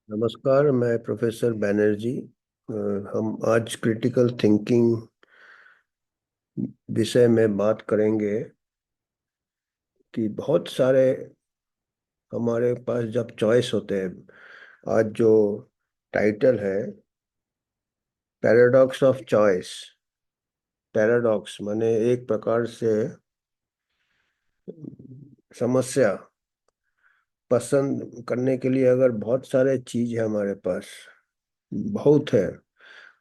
नमस्कार। मैं प्रोफेसर बैनर्जी। हम आज क्रिटिकल थिंकिंग विषय में बात करेंगे कि बहुत सारे हमारे पास जब चॉइस होते हैं। आज जो टाइटल है, पैराडॉक्स ऑफ चॉइस। पैराडॉक्स माने एक प्रकार से समस्या। पसंद करने के लिए अगर बहुत सारे चीज है हमारे पास, बहुत है,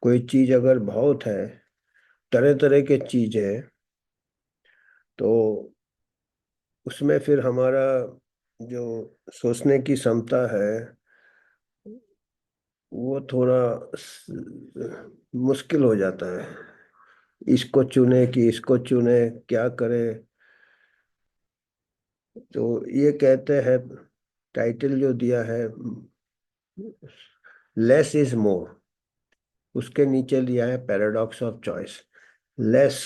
कोई चीज अगर बहुत है, तरह तरह के चीज है, तो उसमें फिर हमारा जो सोचने की क्षमता है वो थोड़ा मुश्किल हो जाता है। इसको चुने कि इसको चुने, क्या करे। तो ये कहते हैं, टाइटल जो दिया है, लेस इज मोर, उसके नीचे लिया है पैराडॉक्स ऑफ चॉइस। लेस,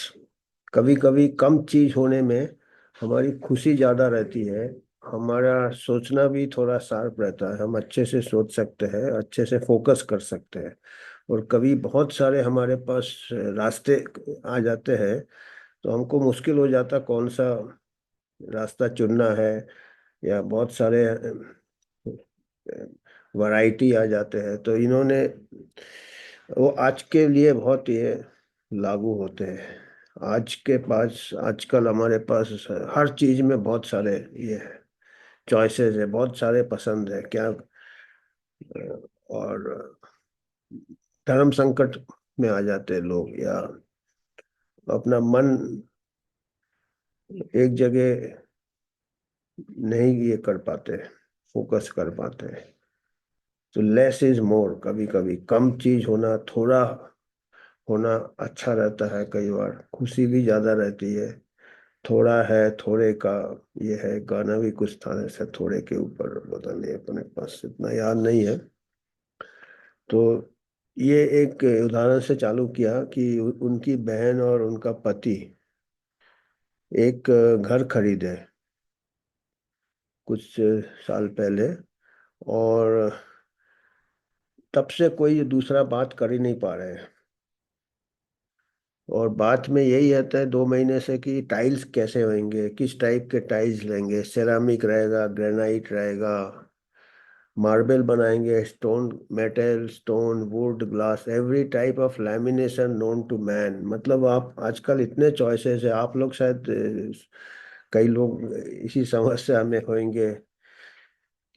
कभी कभी कम चीज होने में हमारी खुशी ज्यादा रहती है। हमारा सोचना भी थोड़ा शार्प रहता है, हम अच्छे से सोच सकते हैं, अच्छे से फोकस कर सकते हैं। और कभी बहुत सारे हमारे पास रास्ते आ जाते हैं, तो हमको मुश्किल हो जाता कौन सा रास्ता चुनना है। या बहुत सारे वैरायटी आ जाते हैं, तो इन्होंने वो आज के लिए बहुत ये लागू होते हैं। आज के पास, आजकल हमारे पास हर चीज में बहुत सारे ये चॉइसेस है, बहुत सारे पसंद है क्या। और धर्म संकट में आ जाते हैं लोग, या अपना मन एक जगह नहीं ये कर पाते, फोकस कर पाते। तो लेस इज मोर, कभी कभी कम चीज होना, थोड़ा होना अच्छा रहता है। कई बार खुशी भी ज्यादा रहती है। थोड़ा है, थोड़े का ये है, गाना भी कुछ था ऐसा, थोड़े के ऊपर, पता नहीं, अपने पास इतना याद नहीं है। तो ये एक उदाहरण से चालू किया कि उनकी बहन और उनका पति एक घर खरीदे कुछ साल पहले, और तब से कोई दूसरा बात कर ही नहीं पा रहे हैं। और बात में यही आता है 2 महीने से कि टाइल्स कैसे होंगे, किस टाइप के टाइल्स लेंगे, सेरामिक रहेगा, ग्रेनाइट रहेगा, मार्बल बनाएंगे, stone, metal, stone, wood, glass, every type of lamination known to man. मतलब आप आजकल इतने चॉइसेस है, आप लोग शायद कई लोग इसी समस्या में होंगे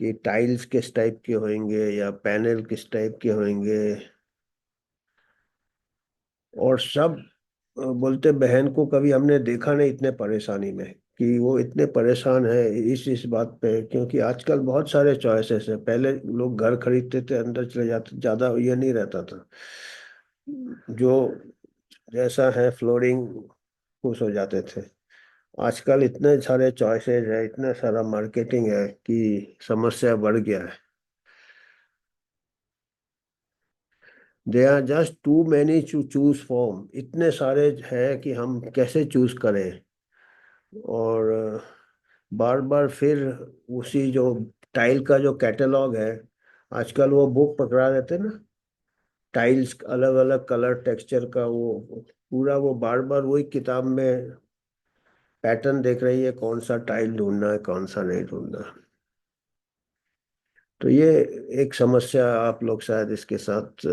कि टाइल्स किस टाइप के होंगे या पैनल किस टाइप के होंगे। और सब बोलते बहन को कभी हमने देखा नहीं इतने परेशानी में, कि वो इतने परेशान है इस बात पे, क्योंकि आजकल बहुत सारे चॉइसेस है। पहले लोग घर खरीदते थे, अंदर चले जाते, ज्यादा ये नहीं रहता था। जो जैसा है फ्लोरिंग, खुश हो जाते थे। आजकल इतने सारे चॉइसेस है, इतना सारा मार्केटिंग है कि समस्या बढ़ गया है। They are just too many to choose from, इतने सारे है कि हम कैसे चूज करें। और बार बार फिर उसी जो टाइल का जो कैटलॉग है, आजकल वो बुक पकड़ा देते ना, टाइल्स अलग अलग कलर टेक्सचर का, वो पूरा वो बार बार वही किताब में पैटर्न देख रही है, कौन सा टाइल ढूंढना है, कौन सा नहीं ढूंढना। तो ये एक समस्या, आप लोग शायद इसके साथ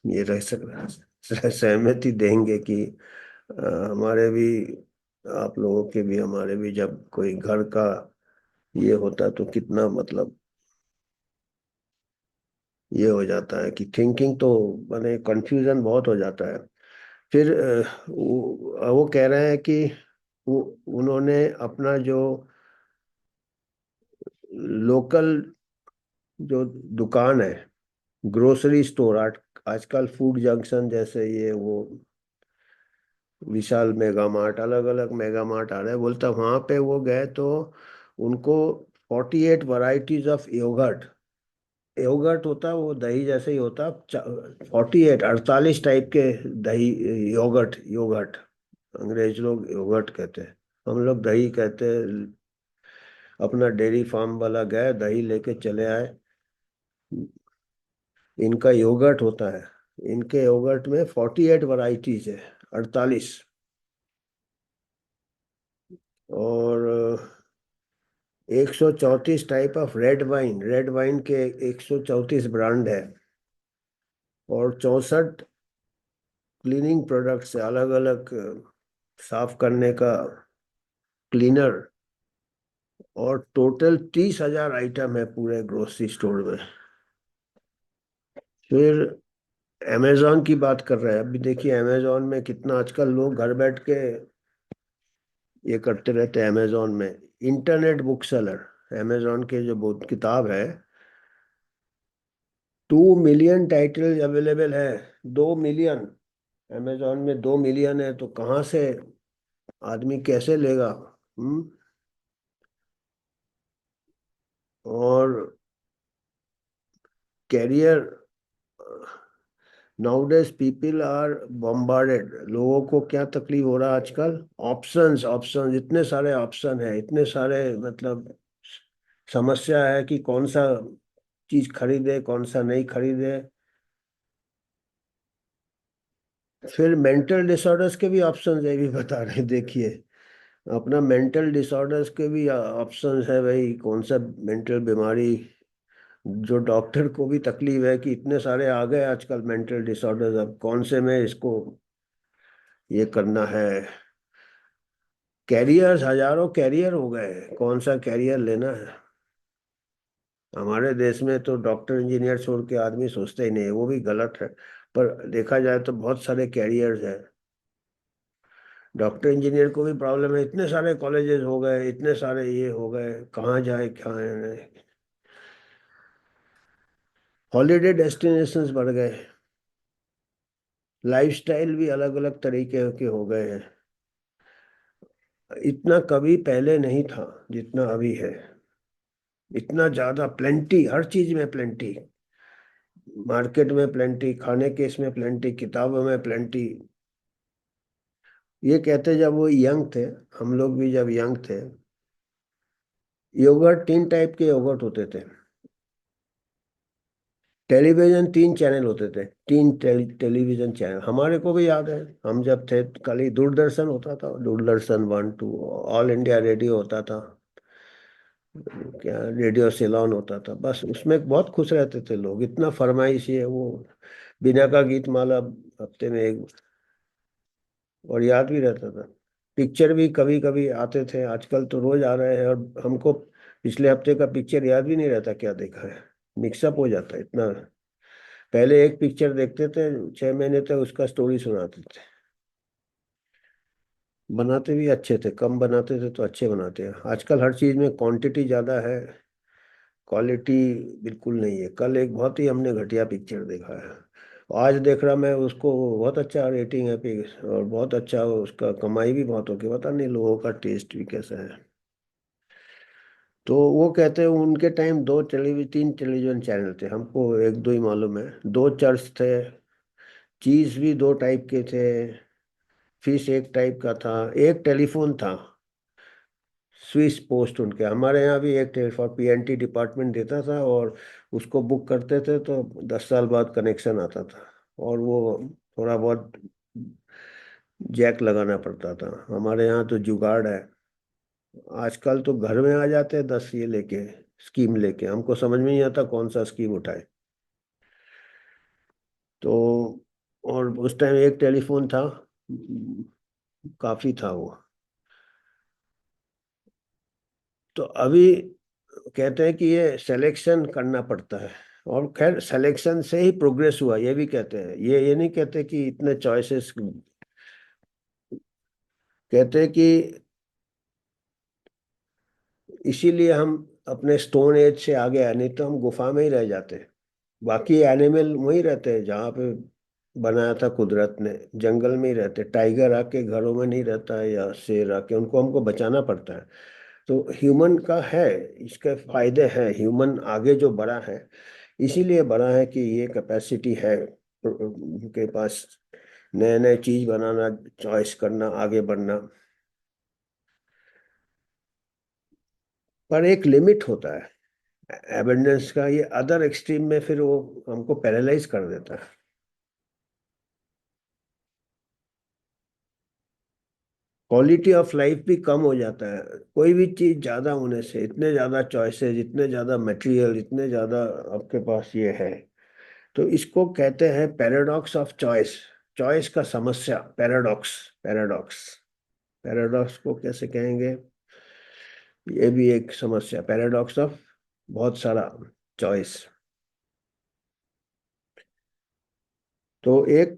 ये रह सक सहमति देंगे कि हमारे भी, आप लोगों के भी, हमारे भी, जब कोई घर का ये होता तो कितना मतलब ये हो जाता है कि थिंकिंग तो माने कंफ्यूजन बहुत हो जाता है। फिर वो कह रहे हैं कि वो उन्होंने अपना जो लोकल जो दुकान है, ग्रोसरी स्टोर, आजकल फूड जंक्शन जैसे ये वो विशाल मेगा मार्ट, अलग अलग मेगा मार्ट आ रहे हैं, बोलता वहां पे वो गए तो उनको 48 वराइटीज ऑफ योगर्ट, योगर्ट होता वो दही जैसे ही होता, 48 टाइप के दही, योगर्ट, योगर्ट, अंग्रेज लोग योगर्ट कहते हैं, हम लोग दही कहते हैं। अपना डेयरी फार्म वाला गए, दही लेके चले आए, इनका योगर्ट होता है, इनके योगर्ट में 48 वैरायटीज है, 48। और 134 टाइप ऑफ रेड वाइन के 134 ब्रांड है। और 64 क्लीनिंग प्रोडक्ट्स है, अलग अलग साफ करने का क्लीनर। और टोटल 30,000 आइटम है पूरे ग्रोसरी स्टोर में। फिर अमेजोन की बात कर रहे हैं, अभी देखिए अमेजोन में कितना आजकल लोग घर बैठ के ये करते रहते हैं। अमेजोन में इंटरनेट बुक सेलर, अमेजोन के जो बुक किताब है, 2 मिलियन टाइटल अवेलेबल है। 2 मिलियन, अमेजोन में 2 मिलियन है, तो कहाँ से आदमी कैसे लेगा? हम्म। और career, nowadays people are bombarded. लोगों को क्या तकलीफ हो रहा है आजकल? ऑप्शंस, ऑप्शंस, इतने सारे ऑप्शन है, इतने सारे मतलब समस्या है कि कौन सा चीज खरीदे कौन सा नहीं खरीदे। फिर मेंटल डिसऑर्डर्स के भी ऑप्शंस है, भी बता रहे हैं, देखिए अपना मेंटल डिसऑर्डर्स के भी ऑप्शंस है भाई, कौन सा मेंटल बीमारी, जो डॉक्टर को भी तकलीफ है कि इतने सारे आ गए आजकल मेंटल डिसऑर्डर्स, अब कौन से में इसको ये करना है। कैरियर्स, हजारों कैरियर हो गए हैं, कौन सा कैरियर लेना है। हमारे देश में तो डॉक्टर इंजीनियर छोड़ के आदमी सोचते ही नहीं है, वो भी गलत है। पर देखा जाए तो बहुत सारे कैरियर्स हैं। डॉक्टर इंजीनियर को भी प्रॉब्लम है, इतने सारे कॉलेजेस हो गए, इतने सारे ये हो गए, कहाँ जाए कहाँ नहीं। हॉलीडे डेस्टिनेशंस बढ़ गए, लाइफस्टाइल भी अलग अलग तरीके के हो गए हैं। इतना कभी पहले नहीं था जितना अभी है। इतना ज्यादा प्लेंटी, हर चीज में प्लेंटी, मार्केट में प्लेंटी, खाने के इसमें प्लेंटी, किताबों में प्लेंटी। ये कहते जब वो यंग थे, हम लोग भी जब यंग थे, योगर्ट 3 टाइप के योगर्ट होते थे। टेलीविजन 3 चैनल होते थे, टेलीविजन चैनल हमारे को भी याद है। हम जब थे कल ही दूरदर्शन होता था, दूरदर्शन 1 2, ऑल इंडिया रेडियो होता था, क्या रेडियो सिलोन होता था, बस उसमें बहुत खुश रहते थे लोग। इतना फरमाइश है वो, बिना का गीत माला हफ्ते में एक, और याद भी रहता था। पिक्चर भी कभी कभी आते थे, आजकल तो रोज आ रहे हैं, और हमको पिछले हफ्ते का पिक्चर याद भी नहीं रहता क्या देखा है, मिक्सअप हो जाता है इतना। पहले एक पिक्चर देखते थे, 6 महीने तक उसका स्टोरी सुनाते थे। बनाते भी अच्छे थे, कम बनाते थे तो अच्छे बनाते हैं। आजकल हर चीज में क्वांटिटी ज्यादा है, क्वालिटी बिल्कुल नहीं है। कल एक बहुत ही हमने घटिया पिक्चर देखा है, आज देख रहा मैं उसको, बहुत अच्छा रेटिंग है और बहुत अच्छा उसका कमाई भी बहुत होगी, पता नहीं लोगों का टेस्ट भी कैसा है। तो वो कहते हैं उनके टाइम 3 टेलीविजन चैनल थे, हमको एक दो ही मालूम है। 2 चर्च थे, चीज भी 2 टाइप के थे, फिश एक टाइप का था, एक टेलीफोन था, स्विस पोस्ट उनके। हमारे यहाँ भी एक टेलीफोन पीएनटी डिपार्टमेंट देता था, और उसको बुक करते थे तो 10 साल बाद कनेक्शन आता था। और वो थोड़ा बहुत जैक लगाना पड़ता था। हमारे यहाँ तो जुगाड़ है, आजकल तो घर में आ जाते हैं 10 ये लेके, स्कीम लेके, हमको समझ में नहीं आता कौन सा स्कीम उठाए। तो और उस टाइम एक टेलीफोन था, काफी था वो। तो अभी कहते हैं कि ये सिलेक्शन करना पड़ता है, और खैर सिलेक्शन से ही प्रोग्रेस हुआ, ये भी कहते हैं। ये नहीं कहते कि इतने चॉइसेस, कहते हैं कि इसीलिए हम अपने स्टोन एज से आगे आए, नहीं तो हम गुफा में ही रह जाते। बाकी एनिमल वहीं रहते हैं जहाँ पे बनाया था कुदरत ने, जंगल में ही रहते। टाइगर आके घरों में नहीं रहता है, या शेर आके, उनको हमको बचाना पड़ता है। तो ह्यूमन का है, इसके फायदे हैं, ह्यूमन आगे जो बढ़ा है इसीलिए बढ़ा है कि ये कैपेसिटी है उनके पास, नए नए चीज बनाना, चॉइस करना, आगे बढ़ना। पर एक लिमिट होता है, एबंडेंस का ये अदर एक्सट्रीम में फिर वो हमको पैरालाइज कर देता है। क्वालिटी ऑफ लाइफ भी कम हो जाता है। कोई भी चीज ज्यादा होने से, इतने ज्यादा चॉइसेस, इतने ज्यादा मटेरियल, इतने ज्यादा आपके पास ये है, तो इसको कहते हैं पैराडॉक्स ऑफ चॉइस। चॉइस का समस्या, पैराडॉक्स। पैराडॉक्स, पैराडॉक्स को कैसे कहेंगे? ये भी एक समस्या, पैराडॉक्स ऑफ बहुत सारा चॉइस। तो एक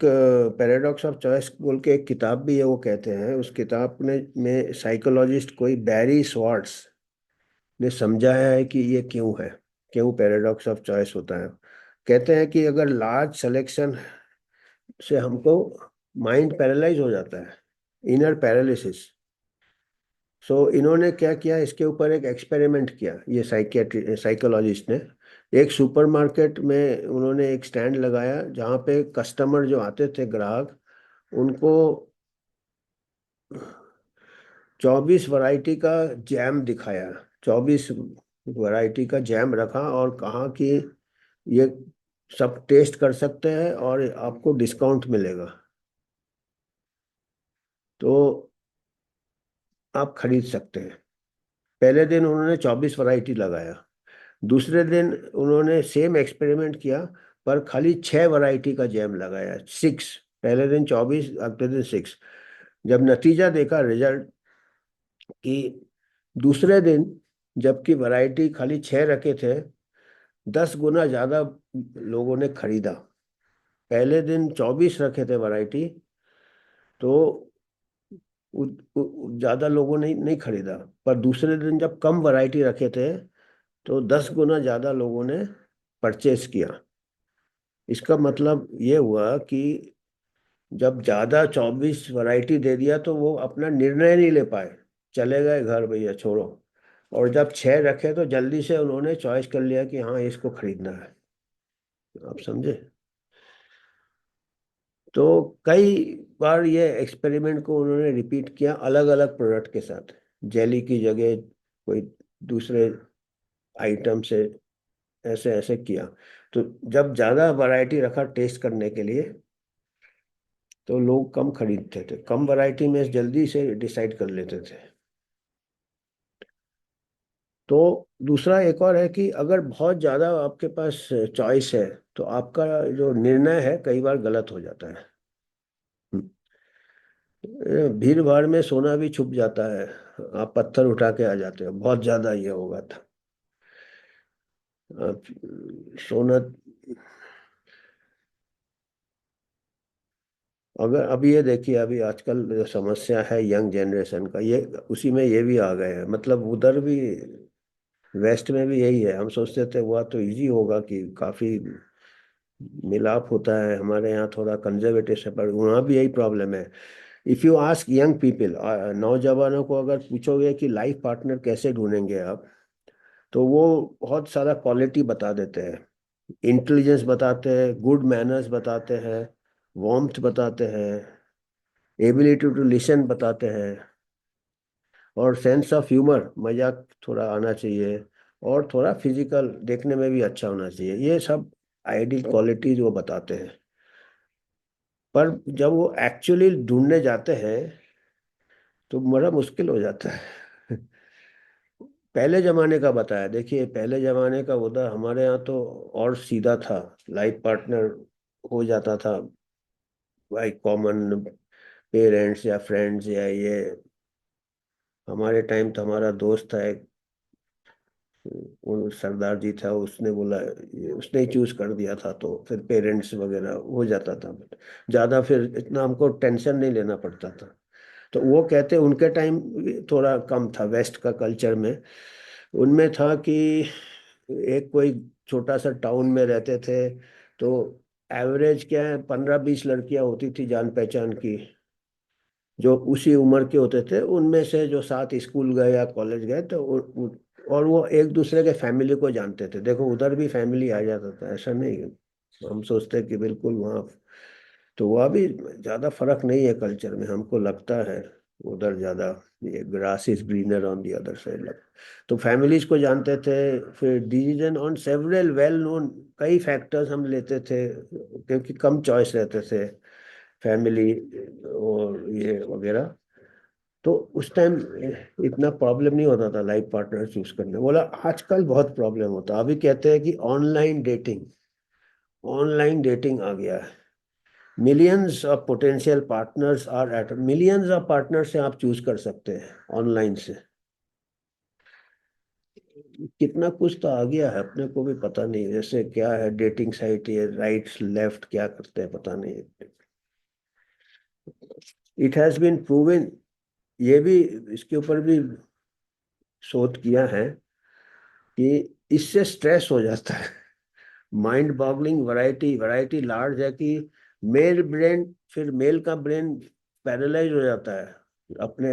पैराडॉक्स ऑफ चॉइस बोल के एक किताब भी है, वो कहते हैं उस किताब में साइकोलॉजिस्ट कोई बैरी स्वार्ट्स ने समझाया है कि ये क्यों है, क्यों पैराडॉक्स ऑफ चॉइस होता है। कहते हैं कि अगर लार्ज सिलेक्शन से हमको माइंड पैरालाइज हो जाता है, इनर पैरालिसिस। सो इन्होंने क्या किया, इसके ऊपर एक एक्सपेरिमेंट किया, ये साइकियाट्री साइकोलॉजिस्ट ने। एक सुपरमार्केट में उन्होंने एक स्टैंड लगाया जहाँ पे कस्टमर जो आते थे, ग्राहक, उनको 24 वैरायटी का जैम दिखाया। 24 वैरायटी का जैम रखा और कहा कि ये सब टेस्ट कर सकते हैं और आपको डिस्काउंट मिलेगा, तो आप खरीद सकते हैं। पहले दिन उन्होंने 24 वैरायटी लगाया। दूसरे दिन उन्होंने सेम एक्सपेरिमेंट किया, पर खाली 6 वैरायटी का जैम लगाया, 6। पहले दिन 24, अगले दिन 6। जब नतीजा देखा, रिजल्ट, कि दूसरे दिन जबकि वैरायटी खाली 6 रखे थे, 10 गुना ज्यादा लोगों ने खरीदा। पहले दिन 24 रखे थे वैरायटी, तो ज्यादा लोगों ने नहीं खरीदा। पर दूसरे दिन जब कम वैरायटी रखे थे, तो 10 गुना ज्यादा लोगों ने परचेस किया। इसका मतलब ये हुआ कि जब ज्यादा 24 वैरायटी दे दिया तो वो अपना निर्णय नहीं ले पाए, चले गए घर, भैया छोड़ो। और जब 6 रखे तो जल्दी से उन्होंने चॉइस कर लिया कि हाँ इसको खरीदना है। आप समझे? तो कई बार ये एक्सपेरिमेंट को उन्होंने रिपीट किया अलग अलग प्रोडक्ट के साथ। जेली की जगह कोई दूसरे आइटम से, ऐसे ऐसे किया। तो जब ज्यादा वैरायटी रखा टेस्ट करने के लिए, तो लोग कम खरीदते थे, कम वैरायटी में जल्दी से डिसाइड कर लेते थे। तो दूसरा एक और है कि अगर बहुत ज्यादा आपके पास चॉइस है, तो आपका जो निर्णय है कई बार गलत हो जाता है। भीड़ भाड़ में सोना भी छुप जाता है, आप पत्थर उठा के आ जाते हो, बहुत ज्यादा ये होगा था। आप सोना, अगर अभी ये देखिए, अभी आजकल जो समस्या है यंग जनरेशन का, ये उसी में ये भी आ गए हैं। मतलब उधर भी, वेस्ट में भी यही है। हम सोचते थे वह तो इजी होगा कि काफी मिलाप होता है, हमारे यहाँ थोड़ा कंजर्वेटिव है, पर वहाँ भी यही प्रॉब्लम है। If you ask young people, नौजवानों को अगर पूछोगे कि लाइफ पार्टनर कैसे ढूंढेंगे आप, तो वो बहुत सारा क्वालिटी बता देते हैं। इंटेलिजेंस बताते हैं, गुड मैनर्स बताते हैं, वार्मथ बताते हैं, एबिलिटी टू लिसन बताते हैं, और सेंस ऑफ ह्यूमर, मजाक थोड़ा आना चाहिए, और थोड़ा फिजिकल देखने में भी अच्छा होना चाहिए। ये सब आइडियल क्वालिटीज वो बताते हैं। पर जब वो एक्चुअली ढूंढने जाते हैं तो बड़ा मुश्किल हो जाता है। पहले जमाने का बताया, देखिए पहले जमाने का होता, हमारे यहाँ तो और सीधा था। लाइफ पार्टनर हो जाता था बाई कॉमन, पेरेंट्स या फ्रेंड्स या ये। हमारे टाइम तो हमारा दोस्त था एक, वो सरदार जी था, उसने बोला, उसने ही चूज कर दिया था, तो फिर पेरेंट्स वगैरह हो जाता था। बट ज्यादा फिर इतना हमको टेंशन नहीं लेना पड़ता था। तो वो कहते उनके टाइम थोड़ा कम था वेस्ट का कल्चर में। उनमें था कि एक कोई छोटा सा टाउन में रहते थे, तो एवरेज क्या है, 15-20 लड़कियां होती थी जान पहचान की, जो उसी उम्र के होते थे। उनमें से जो साथ स्कूल गए या कॉलेज गए, तो और वो एक दूसरे के फैमिली को जानते थे। देखो उधर भी फैमिली आ जाता था, ऐसा नहीं। हम सोचते हैं कि बिल्कुल वहाँ, तो वह भी ज्यादा फर्क नहीं है कल्चर में, हमको लगता है। उधर ज्यादा, ये grass is greener on the other side. तो फैमिलीज को जानते थे। फिर decision on several well known, कई फैक्टर्स हम लेते थे क्योंकि कम चॉइस रहते थे, फैमिली और ये वगैरह। तो उस टाइम इतना प्रॉब्लम नहीं होता था लाइफ पार्टनर चूज करने। बोला आजकल बहुत प्रॉब्लम होता, अभी कहते हैं कि ऑनलाइन डेटिंग आ गया है। Millions of potential partners are at, millions of partner से आप चूज कर सकते हैं ऑनलाइन से। कितना कुछ तो आ गया है, अपने को भी पता नहीं जैसे क्या है डेटिंग साइट, ये राइट लेफ्ट क्या करते हैं पता नहीं। इट हैज बीन प्रूवन, ये भी, इसके ऊपर भी शोध किया है कि इससे स्ट्रेस हो जाता है। Mind boggling variety variety large है कि मेल ब्रेन, फिर मेल का ब्रेन पैरालाइज हो जाता है अपने,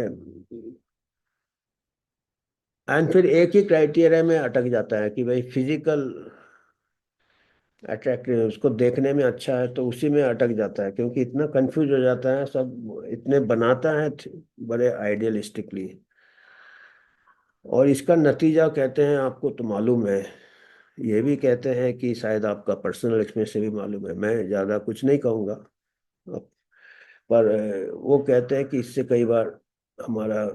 एंड फिर एक ही क्राइटेरिया में अटक जाता है कि भाई फिजिकल अट्रैक्टिव, उसको देखने में अच्छा है तो उसी में अटक जाता है, क्योंकि इतना कंफ्यूज हो जाता है सब, इतने बनाता है बड़े आइडियलिस्टिकली। और इसका नतीजा कहते हैं, आपको तो मालूम है, ये भी कहते हैं कि शायद आपका पर्सनल एक्सपीरियंस से भी मालूम है, मैं ज़्यादा कुछ नहीं कहूँगा। पर वो कहते हैं कि इससे कई बार हमारा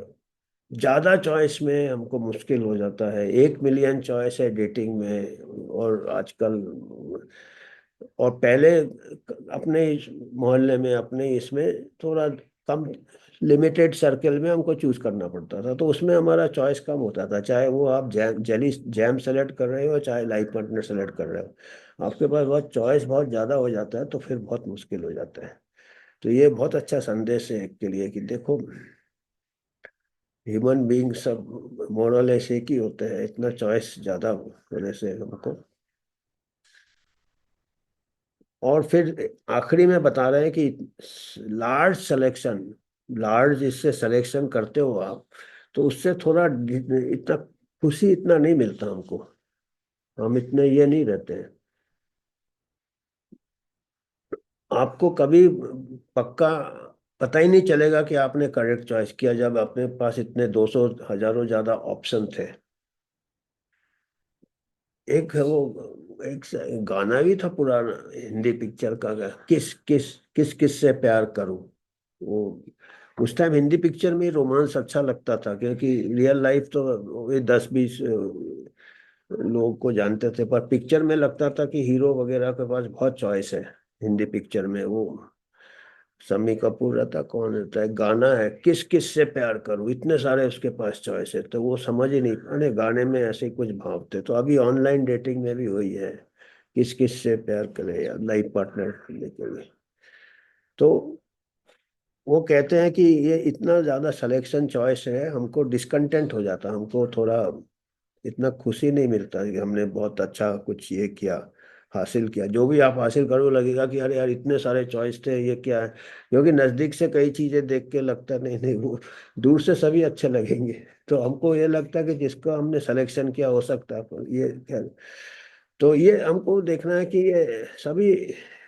ज्यादा चॉइस में हमको मुश्किल हो जाता है। 1 मिलियन चॉइस है डेटिंग में और आजकल, और पहले अपने इस मोहल्ले में, अपने इसमें थोड़ा कम लिमिटेड सर्कल में हमको चूज करना पड़ता था, तो उसमें हमारा चॉइस कम होता था। चाहे वो आप जैम सेलेक्ट कर रहे हो, चाहे लाइफ पार्टनर सेलेक्ट कर रहे हो, आपके पास बहुत चॉइस बहुत ज्यादा हो जाता है, तो फिर बहुत मुश्किल हो जाता है। तो ये बहुत अच्छा संदेश है एक के लिए कि देखो, ह्यूमन बीइंग सब मोरल ऐसे एक ही होते हैं, इतना चॉइस ज्यादा होने से हमको। और फिर आखिरी में बता रहे हैं कि लार्ज सिलेक्शन, लार्ज इससे सिलेक्शन करते हो आप, तो उससे थोड़ा इतना खुशी इतना नहीं मिलता हमको, हम इतने ये नहीं रहते हैं। आपको कभी पक्का पता ही नहीं चलेगा कि आपने करेक्ट चॉइस किया जब अपने पास इतने 200 हजारों ज्यादा ऑप्शन थे। एक है वो, एक गाना भी था पुराना हिंदी पिक्चर का, किस किस से प्यार करूं। वो उस टाइम हिंदी पिक्चर में रोमांस अच्छा लगता था, क्योंकि रियल लाइफ तो ये 10-20 लोग को जानते थे, पर पिक्चर में लगता था कि हीरो वगैरह के पास बहुत चॉइस है। हिंदी पिक्चर में वो शम्मी कपूर रहता, कौन रहता है, गाना है किस किस से प्यार करूं, इतने सारे उसके पास चॉइस है, तो वो समझ ही नहीं, अरे गाने में ऐसे ही कुछ भाव थे। तो अभी ऑनलाइन डेटिंग में भी वही है, किस किस से प्यार करे या लाइफ पार्टनर करने के लिए। तो वो कहते हैं कि ये इतना ज्यादा सिलेक्शन चॉइस है, हमको डिस्कंटेंट हो जाता, हमको थोड़ा इतना खुशी नहीं मिलता कि हमने बहुत अच्छा कुछ ये किया, हासिल किया। जो भी आप हासिल करो लगेगा कि अरे यार इतने सारे चॉइस थे, ये क्या है। क्योंकि नजदीक से कई चीजें देख के लगता नहीं, नहीं वो दूर से सभी अच्छे लगेंगे। तो हमको ये लगता है कि जिसका हमने सिलेक्शन किया हो सकता है, पर ये क्या। तो ये हमको देखना है कि ये सभी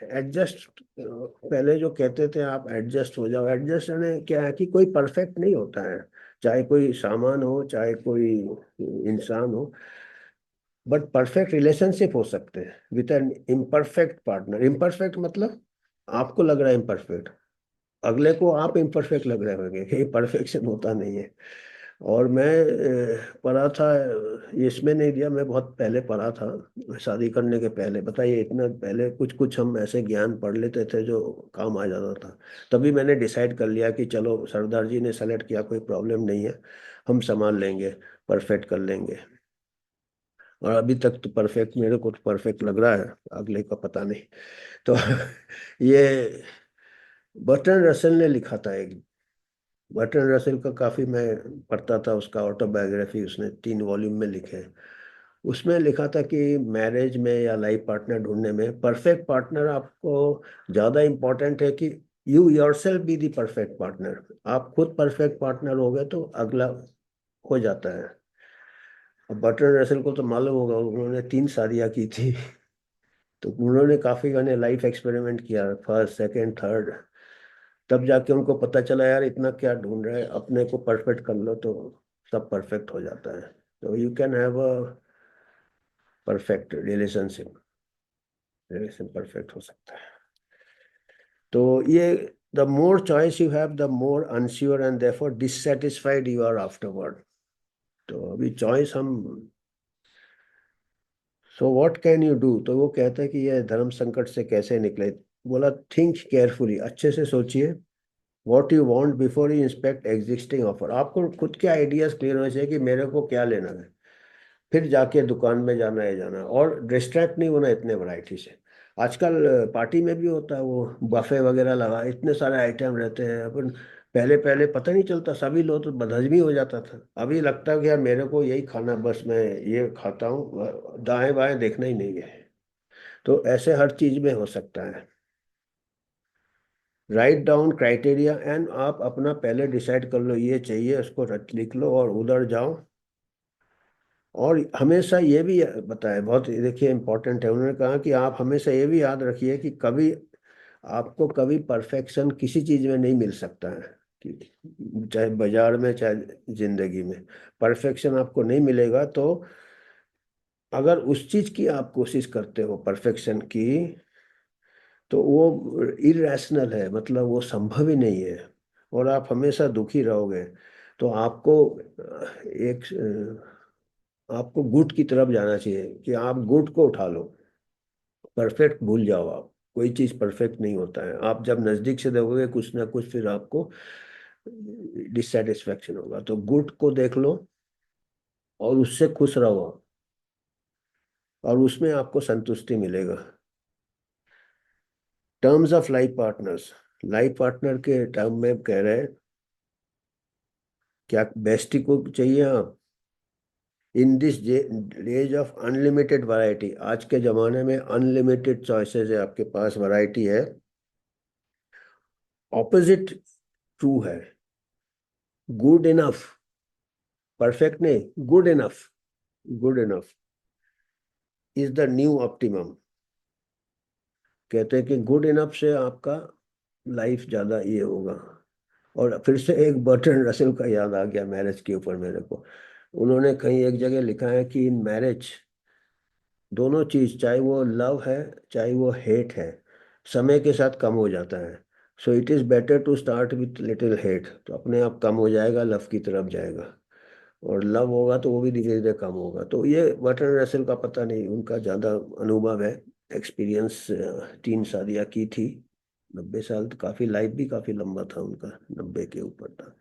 एडजस्ट, पहले जो कहते थे आप एडजस्ट हो जाओ, एडजस्ट होने क्या है कि कोई परफेक्ट नहीं होता है, चाहे कोई सामान हो चाहे कोई इंसान हो, बट परफेक्ट रिलेशनशिप हो सकते हैं with N imperfect partner. Imperfect मतलब आपको लग रहा है इम्परफेक्ट, अगले को आप इम्परफेक्ट लग रहे होंगे, ये परफेक्शन होता नहीं है। और मैं पढ़ा था, इसमें नहीं दिया, मैं बहुत पहले पढ़ा था, शादी करने के पहले, बताइए इतना पहले कुछ कुछ हम ऐसे ज्ञान पढ़ लेते थे जो काम आ जाता था। तभी मैंने डिसाइड कर लिया कि चलो सरदार जी ने सेलेक्ट किया, कोई प्रॉब्लम नहीं है, हम संभाल लेंगे, परफेक्ट कर लेंगे। और अभी तक तो परफेक्ट, मेरे को तो परफेक्ट लग रहा है, अगले का पता नहीं। तो ये बर्ट्रैंड रसल ने लिखा था एक, बर्ट्रैंड रसल का काफी मैं पढ़ता था, उसका ऑटोबायोग्राफी उसने 3 वॉल्यूम में लिखे हैं। उसमें लिखा था कि मैरिज में या लाइफ पार्टनर ढूंढने में परफेक्ट पार्टनर आपको ज्यादा इम्पोर्टेंट है कि you yourself be the perfect partner. आप खुद परफेक्ट पार्टनर हो गए तो अगला हो जाता है। अब बर्ट्रैंड रसल को तो मालूम होगा, उन्होंने 3 शादियां की थी। तो उन्होंने काफी गाने लाइफ एक्सपेरिमेंट किया, फर्स्ट सेकंड थर्ड, तब जाके उनको पता चला यार इतना क्या ढूंढ रहे हैं, अपने को परफेक्ट कर लो तो सब परफेक्ट हो जाता है। तो you can have a perfect relationship, relation perfect हो सकता है। तो ये the more choice you have the more unsure and therefore dissatisfied you are afterward. तो अभी चॉइस हम, so what can you do, तो वो कहता है कि ये धर्म संकट से कैसे निकले। बोला थिंक केयरफुली, अच्छे से सोचिए, what you want before you inspect existing offer. आपको खुद के आइडियाज क्लियर होने चाहिए कि मेरे को क्या लेना है, फिर जाके दुकान में जाना है जाना है। और डिस्ट्रैक्ट नहीं होना इतने वैरायटी से। आजकल पार्टी में भी होता है वो बफे वगैरह लगा, इतने सारे आइटम रहते हैं। अपन पहले पहले पता नहीं चलता, सभी लोग तो बदहजमी हो जाता था। अभी लगता है कि यार मेरे को यही खाना, बस मैं ये खाता हूँ, दाएं बाएं देखना ही नहीं है। तो ऐसे हर चीज में हो सकता है। राइट डाउन क्राइटेरिया एंड आप अपना पहले डिसाइड कर लो ये चाहिए, उसको रट लिख लो और उधर जाओ। और हमेशा ये भी बताया, बहुत देखिए इंपॉर्टेंट है, उन्होंने कहा कि आप हमेशा ये भी याद रखिए कि कभी आपको कभी परफेक्शन किसी चीज में नहीं मिल सकता है, कि चाहे बाजार में चाहे जिंदगी में परफेक्शन आपको नहीं मिलेगा। तो अगर उस चीज की आप कोशिश करते हो परफेक्शन की, तो वो इरेशनल है, मतलब वो संभव ही नहीं है, और आप हमेशा दुखी रहोगे। तो आपको आपको गुड की तरफ जाना चाहिए, कि आप गुड को उठा लो, परफेक्ट भूल जाओ आप। कोई चीज परफेक्ट नहीं होता है, आप जब नजदीक से देखोगे कुछ ना कुछ फिर आपको डिससेटिस्फैक्शन होगा। तो गुड को देख लो और उससे खुश रहो, और उसमें आपको संतुष्टि मिलेगा। टर्म्स ऑफ लाइफ पार्टनर के टर्म में कह रहे हैं, क्या बेस्टी को चाहिए आप in this age of unlimited variety. आज के जमाने में अनलिमिटेड चॉइसेस है आपके पास, वैरायटी है। ऑपोजिट ट्रू है, गुड इनफ, परफेक्ट नहीं, good enough, good enough is the new optimum. कहते हैं कि गुड इनफ से आपका लाइफ ज्यादा ये होगा। और फिर से एक बर्टन रसेल का याद आ गया मैरिज के ऊपर मेरे को। उन्होंने कहीं एक जगह लिखा है कि इन मैरिज दोनों चीज, चाहे वो लव है चाहे वो हेट है, समय के साथ कम हो जाता है। So it is better to start with little hate, तो अपने आप कम हो जाएगा, लव की तरफ जाएगा। और लव होगा तो वो भी धीरे धीरे कम होगा। तो ये बर्टन रसेल का पता नहीं, उनका ज्यादा अनुभव है, एक्सपीरियंस। 3 शादियां की थी, 90 साल, तो काफी लाइफ भी काफी लंबा था उनका, 90 के ऊपर था।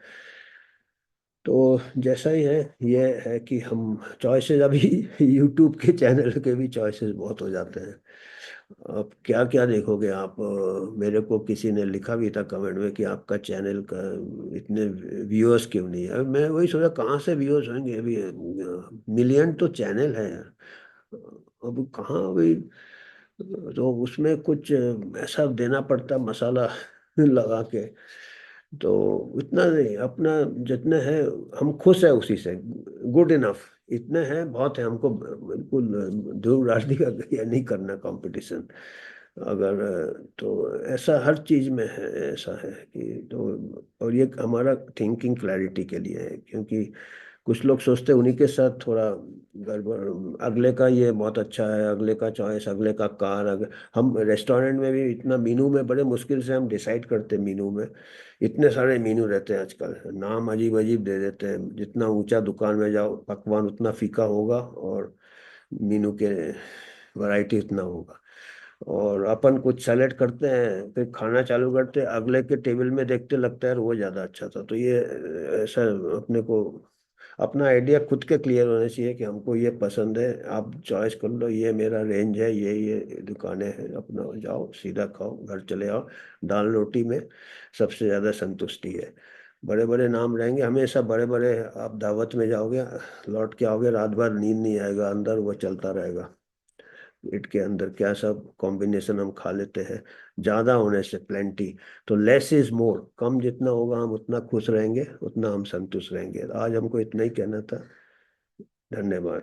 तो जैसा ही है, ये है कि हम चॉइसेस अभी यूट्यूब के चैनल के भी चॉइसेस बहुत हो जाते हैं। अब क्या क्या देखोगे आप, मेरे को किसी ने लिखा भी था कमेंट में कि आपका चैनल का इतने व्यूअर्स क्यों नहीं है। अब मैं वही सोचा कहाँ से व्यूअर्स होंगे, अभी मिलियन तो चैनल है, अब कहाँ अभी। तो उसमें कुछ ऐसा देना पड़ता मसाला लगा के। तो उतना नहीं, अपना जितना है हम खुश है उसी से, गुड इनफ, इतने हैं बहुत है। हमको बिल्कुल ध्रुव राठी का ये नहीं करना कंपटीशन। अगर तो ऐसा हर चीज में है, ऐसा है कि तो। और ये हमारा थिंकिंग क्लैरिटी के लिए है, क्योंकि कुछ लोग सोचते हैं उन्हीं के साथ थोड़ा गड़बड़, अगले का ये बहुत अच्छा है, अगले का चॉइस, अगले का कार, हम रेस्टोरेंट में भी इतना मीनू में बड़े मुश्किल से हम डिसाइड करते हैं मीनू में। इतने सारे मीनू रहते हैं आजकल, नाम अजीब अजीब दे देते हैं, जितना ऊंचा दुकान में जाओ पकवान उतना फीका होगा, और मीनू के वैरायटी उतना होगा। और अपन कुछ सेलेक्ट करते हैं, फिर खाना चालू करते हैं, अगले के टेबल में देखते लगता है यार वो ज्यादा अच्छा था। तो ये ऐसा अपने को अपना आइडिया खुद के क्लियर होने चाहिए कि हमको ये पसंद है, आप चॉइस कर लो, ये मेरा रेंज है, ये दुकानें हैं, अपना जाओ सीधा खाओ घर चले आओ। दाल रोटी में सबसे ज्यादा संतुष्टि है। बड़े बड़े नाम रहेंगे हमेशा, बड़े बड़े, आप दावत में जाओगे, लौट के आओगे रात भर नींद नहीं आएगा, अंदर वो चलता रहेगा, पेट के अंदर क्या सब कॉम्बिनेशन हम खा लेते हैं, ज्यादा होने से प्लेंटी। तो लेस इज मोर, कम जितना होगा हम उतना खुश रहेंगे, उतना हम संतुष्ट रहेंगे। आज हमको इतना ही कहना था। धन्यवाद।